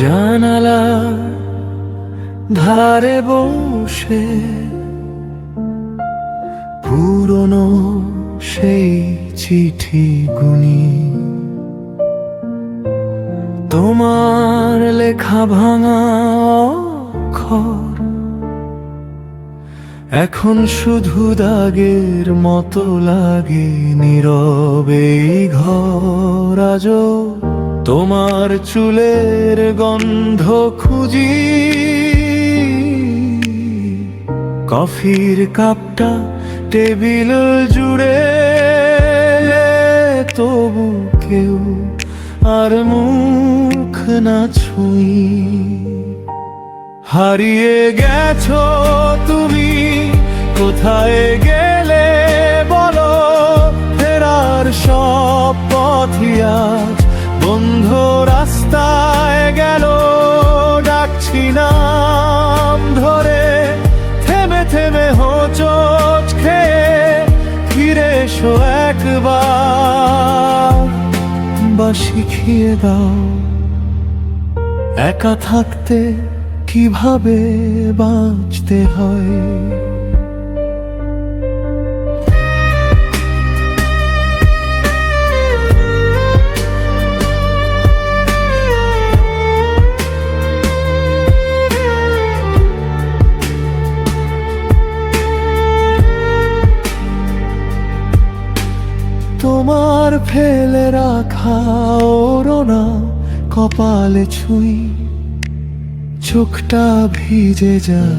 জানালা ধারে বসে পুরনো সেই চিঠি গুনি, তোমার লেখা ভাঙা অক্ষর এখন শুধু দাগের মতো লাগে। নীরবে এই ঘর আজও তোমার চুলের গন্ধ খুঁজি। কফির কাপটা টেবিল জুড়ে, তবু কেউ আর মুখ না ছুঁই। হারিয়ে গেছো তুমি, কোথায় গেলে বলো? ফেরার সব পথই আজ বন্ধ রাস্তায় গেল। ডাকছি নাম ধরে, থেমে থেমে হোঁচট খেয়ে ফিরে এসো একবার। বা শিখিয়ে দাও একা থাকতে কিভাবে বাঁচতে হয়। তোমার ফেলে রাখা ওড়না কপালে ছুঁই, চোখটা ভিজে যায়।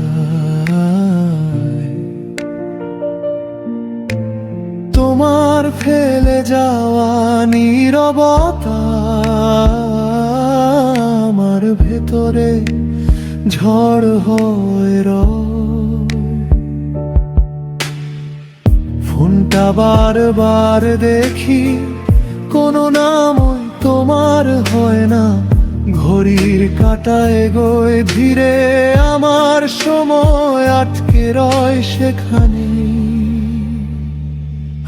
তোমার ফেলে যাওয়া নীরবতা আমার ভেতরে ঝড় হয়ে রয়। ফোনটা বারবার দেখি, কোনো নামই তোমার হয় না। ঘড়ির কাঁটা এগোয় ধীরে, আমার সময় আটকে রয় সেখানে।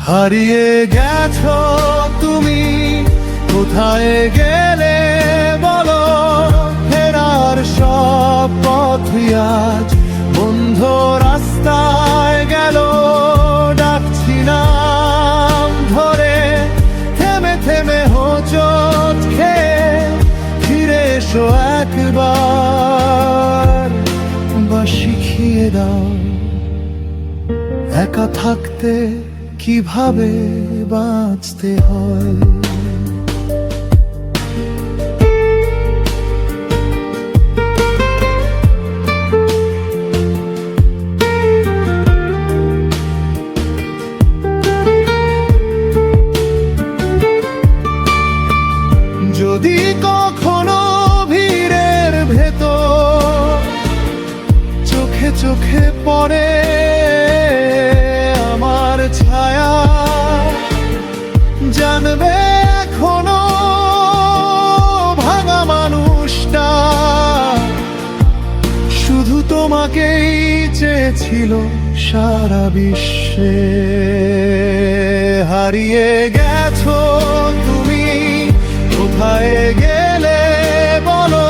হারিয়ে গেছো তুমি, কোথায় গেলে বলো? ফেরার সব পথই আজ বন্ধ রাস্তায় গেল। ডাকছি নাম ধরে, থেমে থেমে হোঁচট খেয়ে ফিরে এসো একবার। বা শিখিয়ে দাও একা থাকতে কিভাবে বাঁচতে হয়। যদি কখনো ভিড়ের ভেতর চোখে চোখে পড়ে আমার ছায়া, জানবে এখনো ভাঙা মানুষটা শুধু তোমাকেই চেয়েছিল সারা বিশ্বে। হারিয়ে গেছো তুমি, কোথায় গেলে বলো?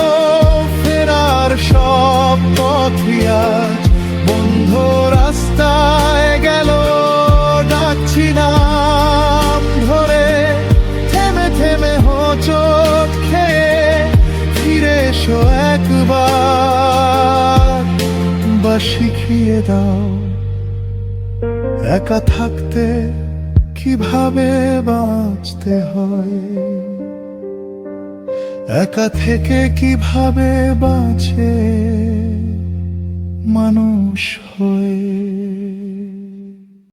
ফেরার সব পথই আজ বন্ধ রাস্তায় গেল। ডাকছি নাম ধরে, থেমে থেমে হোঁচট খেয়ে ফিরে এসো একবার। বা শিখিয়ে দাও একা থাকতে কিভাবে বাঁচতে হয়। একা থেকে কিভাবে বাঁচে মানুষ হয়ে।